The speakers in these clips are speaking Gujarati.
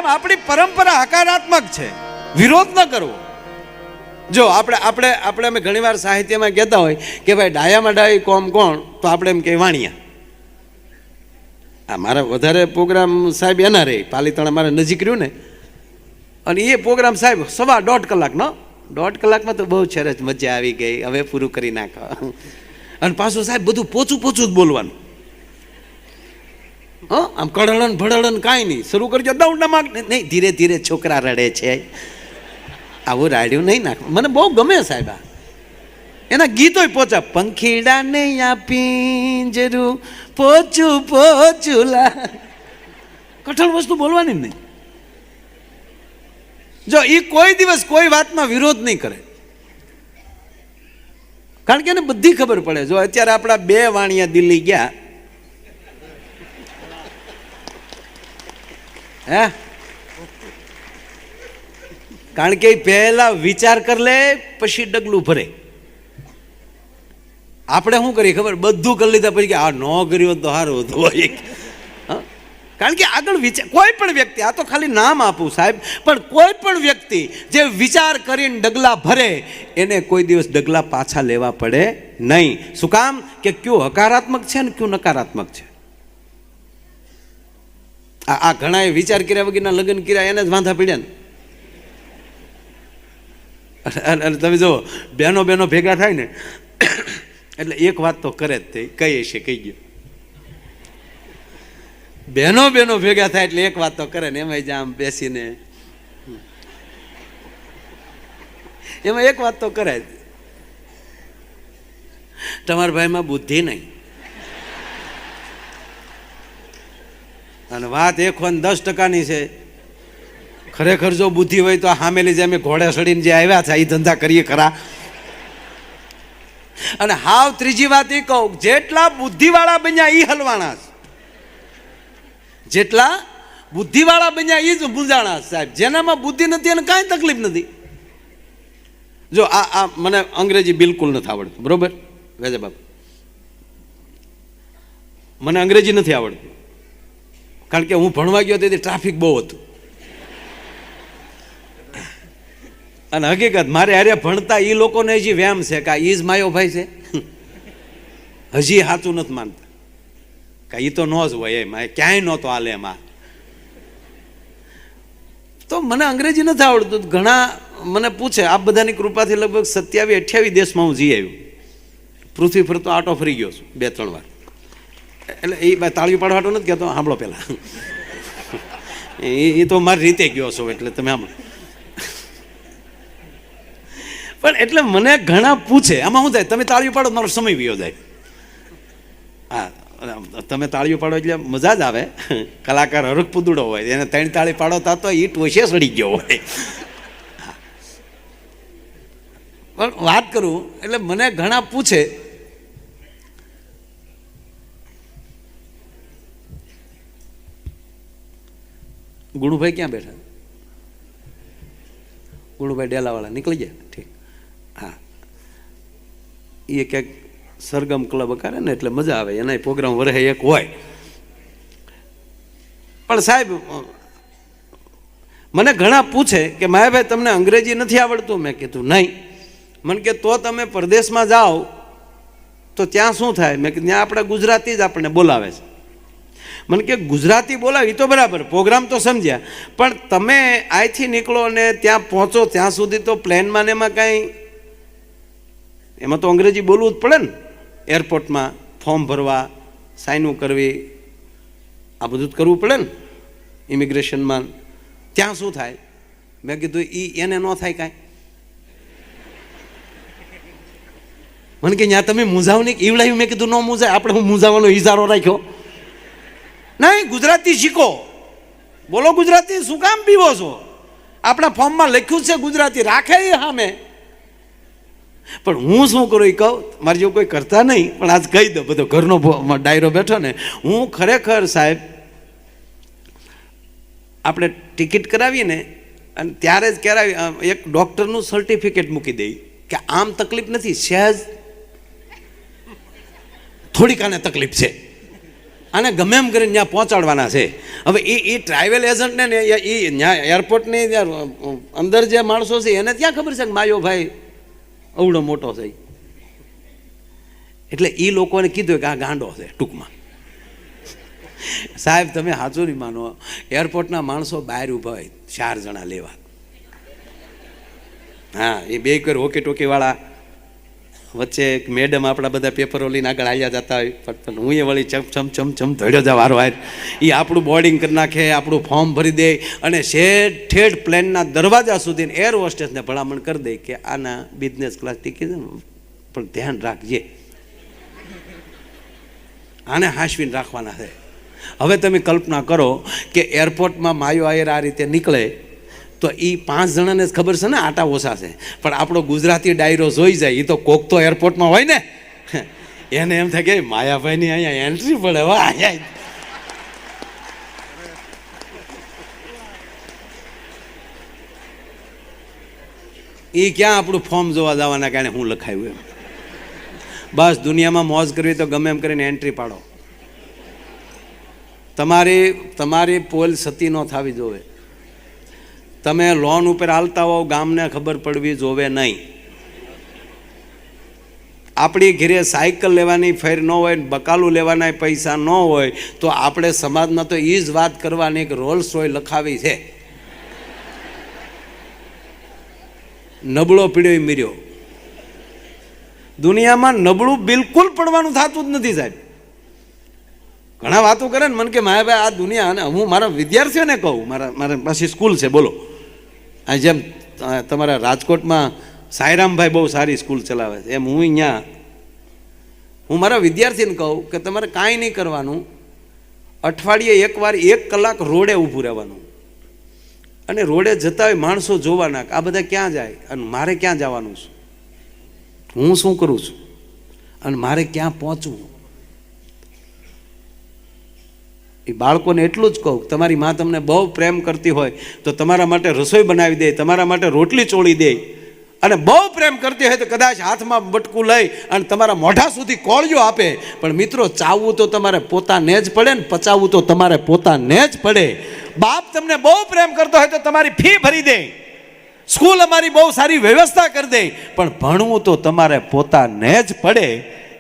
આપણી પરંપરા હકારાત્મક છે, વિરોધ ન કરવો. જો આપણે અમે ઘણીવાર સાહિત્યમાં કહેતા હોય કે ભાઈ ડાયામાં ડાય કોમ કોણ, તો આપણે એમ કે વાણિયા. આ મારા વધારે પ્રોગ્રામ સાહેબ એના રહે, પાલીતાણા મારે નજીક રહ્યું ને, અને એ પ્રોગ્રામ સાહેબ 1.5 કલાકનો, 1.5 કલાકમાં તો બહુ સરસ મજા આવી ગઈ, હવે પૂરું કરી નાખો. અને પાછું સાહેબ બધું પોચું જ બોલવાનું. આમ કડળન ભડળન કાંઈ નહીં, શરૂ કરજો દઉડમાં નહીં, ધીરે ધીરે છોકરા રડે છે, આવું રાડ્યું નહીં નાખ. મને બહુ ગમે સાહેબ આ એના ગીતોય પોચા. પંખીડા ને પિંજરું પોચું લા, કઠણ વસ્તુ બોલવાની જ નહીં. જો એ કોઈ દિવસ કોઈ વાતમાં વિરોધ નહીં કરે, કારણ કે એને બધી ખબર પડે. જો અત્યારે આપણા 2 વાણિયા દિલ્હી ગયા, હે, કારણ કે પહેલા વિચાર કરી લે પછી ડગલું ભરે. આપણે શું કરીએ ખબર, બધું કરી લીધા પછી કે આ ન કર્યું તો સારું હતું. કારણ કે આગળ વિચાર, કોઈ પણ વ્યક્તિ, આ તો ખાલી નામ આપું સાહેબ, પણ કોઈ પણ વ્યક્તિ જે વિચાર કરીને ડગલા ભરે એને કોઈ દિવસ ડગલા પાછા લેવા પડે નહીં. શું કામ કે કયું હકારાત્મક છે ને કયું નકારાત્મક છે. આ ઘણા વિચાર કર્યા વગરના લગ્ન કર્યા, એને જ વાંધા પડ્યા ને. અને તમે જો બહેનો ભેગા થાય ને એટલે એક વાત તો કરે જ, તે કહીએ છે કહી ગયો. બહેનો ભેગા થાય એટલે એક વાત તો કરે ને, એમાં જ આમ બેસીને એમાં એક વાત તો કરે, તમારા ભાઈમાં બુદ્ધિ નહીં. અને વાત 110%ની છે. ખરેખર જો બુદ્ધિ હોય તો હામેલી જે અમે ઘોડે સડીને જે આવ્યા છે એ ધંધા કરીએ ખરા. અને હાવ ત્રીજી વાત એ કહું, જેટલા બુદ્ધિવાળા બન્યા એ હલવાણા છે, જેટલા બુદ્ધિવાળા બન્યા એ જ મૂંઝાણા સાહેબ. જેનામાં બુદ્ધિ નથી એને કાંઈ તકલીફ નથી. જો આ મને અંગ્રેજી બિલકુલ નથી આવડતું, બરોબર વેજે બાપુ, મને અંગ્રેજી નથી આવડતું, કારણ કે હું ભણવા ગયો તેથી ટ્રાફિક બહુ હતું. અને હકીકત મારે હારે ભણતા એ લોકોને હજી વ્યામ છે કે ઈ જ માયો ભાઈ છે, હજી સાચું નથી માનતા કે એ તો ન જ હોય, એમ ક્યાંય નહોતો હાલે એમાં. તો મને અંગ્રેજી નથી આવડતું. ઘણા મને પૂછે, આપ બધાની કૃપાથી લગભગ 27-28 દેશમાં હું જઈ આવ્યું, પૃથ્વી ફરતો આટો ફરી ગયો છું 2-3 વાર. એટલે એ તાળીઓ પાડવાટો નથી કહેતો, સાંભળો પહેલાં, એ તો મારી રીતે ગયો છો એટલે તમે સાંભળો. પણ એટલે મને ઘણા પૂછે, આમાં શું થાય, તમે તાળીઓ પાડો મારો સમય વયો જાય. હા, તમે તાળીઓ પાડો એટલે મજા જ આવે. કલાકાર હરખ પુદડો હોય, એને 3 તાળી પાડો તો એ ટોશે સડી ગયો હોય. પણ વાત કરું એટલે મને ઘણા પૂછે, ગુણુભાઈ ક્યાં બેઠા? ગુણુભાઈ ડેલાવાળા નીકળી ગયા, ઠીક. હા, એ ક્યાંક સરગમ ક્લબ કરે ને એટલે મજા આવે, એના પ્રોગ્રામ વરહે એક હોય. પણ સાહેબ મને ઘણા પૂછે કે માયાભાઈ તમને અંગ્રેજી નથી આવડતું? મેં કીધું નહીં. મને કે તો તમે પરદેશમાં જાઓ તો ત્યાં શું થાય? મેં કીધું ત્યાં આપણે ગુજરાતી જ આપણને બોલાવે છે. મને કે ગુજરાતી બોલાવી તો બરાબર, પ્રોગ્રામ તો સમજ્યા, પણ તમે અહીંથી નીકળો અને ત્યાં પહોંચો ત્યાં સુધી તો પ્લેનમાં ને એમાં કાંઈ, એમાં તો અંગ્રેજી બોલવું જ પડે ને. એરપોર્ટમાં ફોર્મ ભરવા, સાઇનો કરવી, આ બધું જ કરવું પડે ને ઇમિગ્રેશનમાં. ત્યાં શું થાય? મેં કીધું એને ન થાય કાંઈ. મને કે ત્યાં તમે મૂંઝાવ નહીં ઈવડાવ્યું? મેં કીધું ન મૂંઝાય, આપણે હું મૂંઝાવાનો ઈજારો રાખ્યો? નહીં, ગુજરાતી શીખો, બોલો ગુજરાતી. શું કામ પીવો છો? આપણા ફોર્મમાં લખ્યું છે ગુજરાતી, રાખે એ સામે. પણ હું શું કરું એ કહું, મારે જેવું કોઈ કરતા નહીં, પણ આજ કહી દઉં, બધો ઘરનો ડાયરો બેઠો ને. હું ખરેખર સાહેબ આપણે ટિકિટ કરાવીએ ને અને ત્યારે જ કરાવી, એક ડૉક્ટરનું સર્ટિફિકેટ મૂકી દઈ કે આમ તકલીફ નથી, સહેજ થોડીક આને તકલીફ છે. આને ગમે એમ કરીને ત્યાં પહોંચાડવાના છે. હવે એ ટ્રાવેલ એજન્ટને ને એ ત્યાં એરપોર્ટની અંદર જે માણસો છે એને ત્યાં ખબર છે કે માયો ભાઈ અવડો મોટો છે. એટલે એ લોકોને કીધું કે આ ગાંડો છે ટૂંકમાં. સાહેબ તમે સાચું નહીં માનો, એરપોર્ટના માણસો બહાર ઊભા હોય 4 જણા લેવા. હા, એ બે કર હોકી ટોકીવાળા વચ્ચે એક મેડમ આપણા બધા પેપરો લઈને આગળ આવ્યા જતા હોય, પણ હું એ વળી ચમ ધડ્યો જા વારો વાર. એ આપણું બોર્ડિંગ કરી નાખે, આપણું ફોર્મ ભરી દે અને ઠેઠ પ્લેનના દરવાજા સુધી એર હોસ્ટેસને ભલામણ કરી દે કે આના બિઝનેસ ક્લાસ ટિકિટ પણ ધ્યાન રાખજે, આને હાંસવીને રાખવાના છે. હવે તમે કલ્પના કરો કે એરપોર્ટમાં માયો આયર આ રીતે નીકળે તો એ 5 જણાને જ ખબર છે ને આટા ઓછા છે, પણ આપણો ગુજરાતી ડાયરો જોઈ જાય. એ તો કોક તો એરપોર્ટમાં હોય ને, એને એમ થાય કે માયાભાઈની અહીંયા એન્ટ્રી પડે. વાહ, એ ક્યાં આપણું ફોર્મ જોવા જવાના કારણે હું લખાયું એમ. બસ દુનિયામાં મોજ કરવી તો ગમે એમ કરીને એન્ટ્રી પાડો. તમારી પોલ સતી ન થવી જોવે. તમે લોન ઉપર હાલતા હોવ, ગામને ખબર પડવી જોવે નહીં. આપણી ઘરે સાયકલ લેવાની ફેર ન હોય, બકાલું લેવાના પૈસા ન હોય, તો આપણે સમાજમાં તો એ જ વાત કરવાની કે રોલ્સ રોય લખાવી છે. નબળો પીડ્યો મીર્યો. દુનિયામાં નબળું બિલકુલ પડવાનું થતું જ નથી સાહેબ. ઘણા વાતો કરે ને મને કે માયાભાઈ આ દુનિયા, અને હું મારા વિદ્યાર્થીઓને કહું, મારા પાછી સ્કૂલ છે બોલો. આ જેમ તમારા રાજકોટમાં સાયરામભાઈ બહુ સારી સ્કૂલ ચલાવે છે, એમ હું મારા વિદ્યાર્થીને કહું કે તમારે કાંઈ નહીં કરવાનું, અઠવાડિયે એકવાર 1 કલાક રોડે ઊભું રહેવાનું, અને રોડે જતા હોય માણસો જોવાના આ બધા ક્યાં જાય અને મારે ક્યાં જવાનું છે, હું શું કરું છું અને મારે ક્યાં પહોંચવું. એ બાળકોને એટલું જ કહું, તમારી માં તમને બહુ પ્રેમ કરતી હોય તો તમારા માટે રસોઈ બનાવી દે, તમારા માટે રોટલી ચોળી દે, અને બહુ પ્રેમ કરતી હોય તો કદાચ હાથમાં બટકું લઈ અને તમારા મોઢા સુધી કોળિયો આપે. પણ મિત્રો, ચાવવું તો તમારે પોતાને જ પડે ને પચાવવું તો તમારે પોતાને જ પડે. બાપ તમને બહુ પ્રેમ કરતો હોય તો તમારી ફી ભરી દે, સ્કૂલ અમારી બહુ સારી વ્યવસ્થા કરી દે, પણ ભણવું તો તમારે પોતાને જ પડે.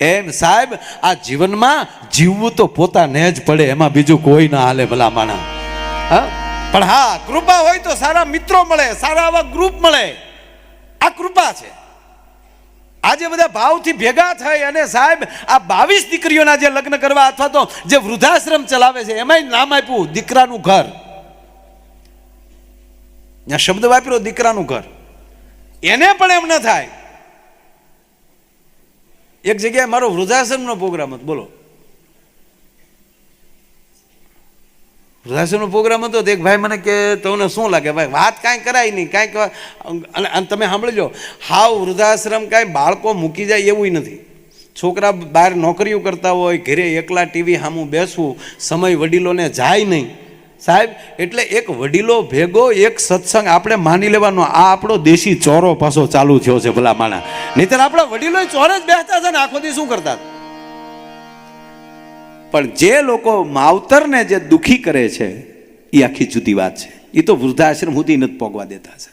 એમ સાહેબ આ જીવનમાં જીવવું તો પોતાને જ પડે, એમાં બીજું કોઈ ના હાલે ભલા માણા. હા, પણ હા, કૃપા હોય તો સારા મિત્રો મળે, સારા આવા ગ્રુપ મળે. આ કૃપા છે. આજે બધા ભાવથી ભેગા થઈ અને સાહેબ આ 22 દીકરીઓના જે લગ્ન કરવા અથવા તો જે વૃદ્ધાશ્રમ ચલાવે છે એમાંય નામ આપ્યું દીકરાનું ઘર. ત્યાં શબ્દ વાપર્યો દીકરાનું ઘર. એને પણ એમ ન થાય. એક જગ્યાએ મારો વૃદ્ધાશ્રમનો પ્રોગ્રામ હતો, બોલો, વૃદ્ધાશ્રમનો પ્રોગ્રામ હતો. એક ભાઈ મને કે તમને શું લાગે ભાઈ, વાત કાંઈ કરાય નહીં, કાંઈક. અને તમે સાંભળજો, હાવ વૃદ્ધાશ્રમ કાંઈ બાળકો મૂકી જાય એવું નથી. છોકરા બહાર નોકરીઓ કરતા હોય, ઘરે એકલા ટીવી સામું બેસવું, સમય વડીલોને જાય નહીં સાહેબ. એટલે એક વડીલો ભેગો એક સત્સંગ આપણે માની લેવાનો. આ આપણો દેશી ચોરો પાછો ચાલુ થયો છે ભલા માણા. નહીંતર આપણા વડીલો ચોરે જ બેસતા છે ને આખો દી શું કરતા. પણ જે લોકો માવતરને જે દુખી કરે છે એ આખી જુદી વાત છે. એ તો વૃદ્ધાશ્રમ સુધી નથી પોગવા દેતા છે.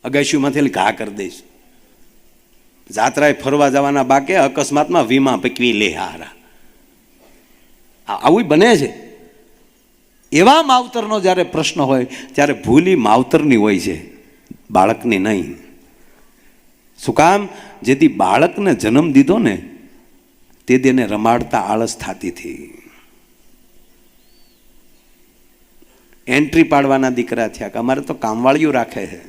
અગાશીમાંથી ઘા કરી દઈશ. જાત્રાએ ફરવા જવાના બાકે અકસ્માતમાં વીમા પકવી લે હારા. આવું બને છે. એવા માવતરનો જ્યારે પ્રશ્ન હોય ત્યારે ભૂલી માવતરની હોય છે, બાળકની નહીં. શું કામ? જેથી બાળકને જન્મ દીધો ને તે તેને રમાડતા આળસ થતી હતી. એન્ટ્રી પાડવાના દીકરા થયા કે અમારે તો કામવાળીઓ રાખે છે.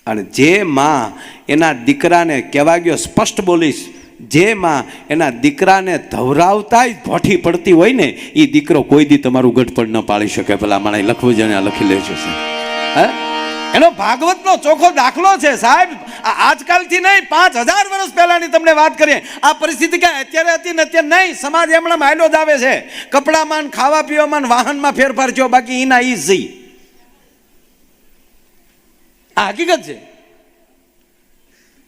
અને જે માં એના દીકરાને કહેવા ગયો, સ્પષ્ટ બોલીશ, જે માં એના દીકરાને ધવરાવતા જ ભોઠી પડતી હોય ને એ દીકરો કોઈ દી તમારું ગઢપણ ન પાડી શકે. ભલા મને લખવું જ લખી લેજો. હા, એનો ભાગવતનો ચોખ્ખો દાખલો છે સાહેબ. આજકાલથી નહીં, 5000 વર્ષ પહેલાની તમને વાત કરીએ. આ પરિસ્થિતિ ક્યાં અત્યારે હતી ને અત્યારે નહીં. સમાજ હમણાં માયલો જ આવે છે. કપડામાં, ખાવા પીવામાં, વાહનમાં ફેરફાર થયો, બાકી એના ઈ જ. આ હકીકત છે.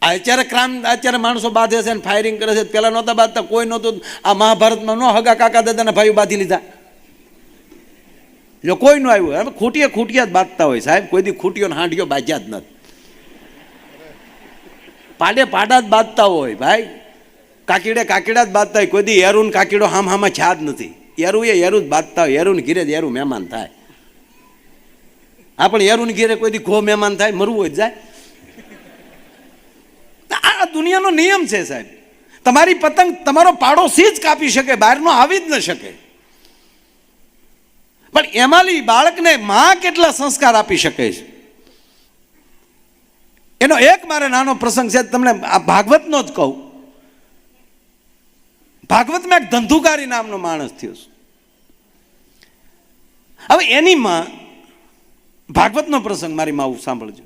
આ અત્યારે માણસો બાંધે છે ને ફાયરિંગ કરે છે. પેલા નહોતા બાંધતા, કોઈ નહોતું. આ મહાભારતમાં નો હગા કાકા દાદાના ભાઈઓ બાંધી લીધા, જો કોઈ નો આવ્યું. હવે ખૂટિયા જ બાંધતા હોય સાહેબ, કોઈ દી ખૂટીઓ ને હાંડિયો બાજ્યા જ નથી. પાડા જ બાંધતા હોય ભાઈ, કાકીડા જ બાંધતા હોય. કોઈ દી એરું કાકીડો હામાં છા જ નથી. એરું જ બાંધતા હોય. એરું ઘીરે જ એરું મહેમાન થાય. પણ એરું ઘીરે કોઈ દી ઘો મહેમાન થાય, મરવું હોય જાય. આ દુનિયાનો નિયમ છે સાહેબ. તમારી પતંગ તમારો પાડોશી જ કાપી શકે, બહારનો આવી જ ન શકે. પણ એમાંલી બાળકને માં કેટલા સંસ્કાર આપી શકે છે, એનો એક મારે નાનો પ્રસંગ છે, તમને આ ભાગવતનો જ કહું. ભાગવતમાં એક ધંધુકારી નામનો માણસ થયો છે. હવે એની માં, ભાગવતનો પ્રસંગ મારી માં સાંભળજો.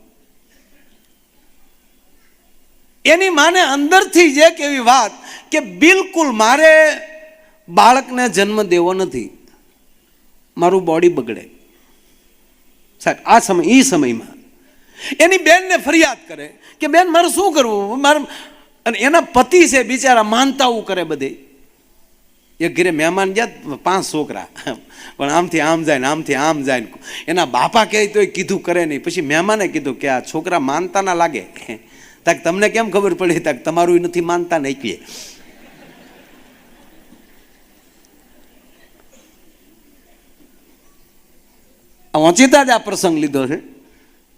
એની માને અંદરથી જ એક એવી વાત કે બિલકુલ મારે બાળકને જન્મ દેવો નથી, મારું બોડી બગડે. સાહેબ આ સમયમાં એની બેનને ફરિયાદ કરે કે બેન મારે શું કરવું, મારે. અને એના પતિ છે બિચારા માનતાઓ કરે બધે. એક ઘરે મહેમાન ગયા, 5 છોકરા, પણ આમથી આમ જાય ને આમથી આમ જાય ને. એના બાપા કહે તો કીધું કરે નહીં. પછી મહેમાને કીધું કે આ છોકરા માનતા ના લાગે. તાક તમને કેમ ખબર પડી? તાક તમારું નથી માનતા ને એટલે. ઓચિતા જ આ પ્રસંગ લીધો છે,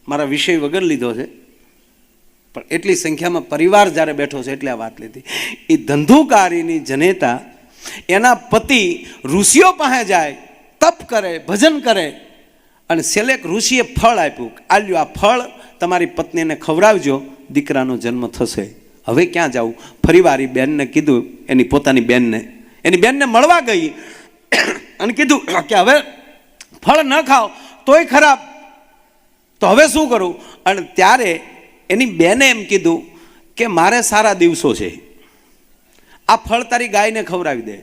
મારા વિષય વગર લીધો છે, પણ એટલી સંખ્યામાં પરિવાર જ્યારે બેઠો છે એટલે આ વાત લીધી. એ ધંધુકારીની જનેતા એના પતિ ઋષિઓ પાસે જાય, તપ કરે, ભજન કરે, અને છેલ્લે ઋષિએ ફળ આપ્યું. આલ્યું, આ ફળ તમારી પત્નીને ખવડાવજો, દીકરાનો જન્મ થશે. હવે ક્યાં જવું? ફરીવાર એ બેનને કીધું, એની પોતાની બેનને મળવા ગઈ અને કીધું કે હવે ફળ ન ખાઓ તોય ખરાબ, તો હવે શું કરું? અને ત્યારે એની બેને એમ કીધું કે મારે સારા દિવસો છે, આ ફળ તારી ગાયને ખવડાવી દે.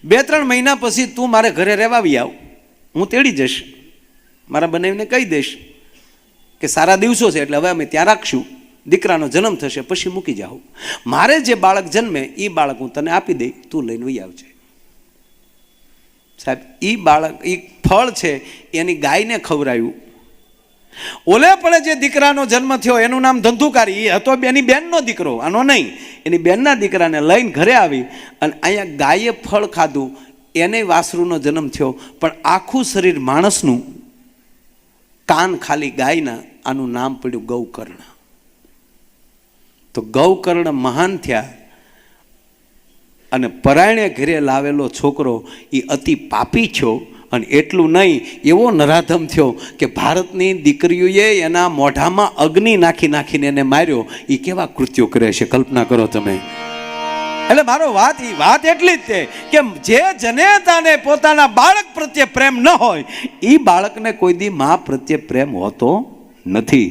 2-3 મહિના પછી તું મારે ઘરે રહેવાવી આવ, હું તેડી જઈશ, મારા બનાવીને કહી દઈશ કે સારા દિવસો છે એટલે હવે અમે ત્યાં રાખશું, દીકરાનો જન્મ થશે પછી મૂકી જાઉં. મારે જે બાળક જન્મે એ બાળક હું તને આપી દઈ, તું લઈને વહી આવજે. સાહેબ એ બાળક, એ ફળ છે એની ગાયને ખવડાવ્યું. ઓલે પણ જે દીકરાનો જન્મ થયો એનું નામ ધંધુકારી, એ હતો એની બેનનો દીકરો, આનો નહીં. એની બેનના દીકરાને લઈને ઘરે આવી અને અહીંયા ગાયે ફળ ખાધું, એને વાસરુનો જન્મ થયો. પણ આખું શરીર માણસનું, કાન ખાલી ગાયના, આનું નામ પડ્યું ગૌકર્ણ. તો ગૌકર્ણ મહાન થયા અને પરાયણે ઘરે લાવેલો છોકરો એ અતિ પાપી થયો. અને એટલું નહીં, એવો નરાધમ થયો કે ભારતની દીકરીઓએ એના મોઢામાં અગ્નિ નાખીને એને માર્યો. એ કેવા કૃત્યો કરે છે, કલ્પના કરો તમે. એટલે મારો વાત એટલી જ છે કે જે જનેતાને પોતાના બાળક પ્રત્યે પ્રેમ ન હોય, એ બાળકને કોઈ દી મા પ્રત્યે પ્રેમ હોતો નથી.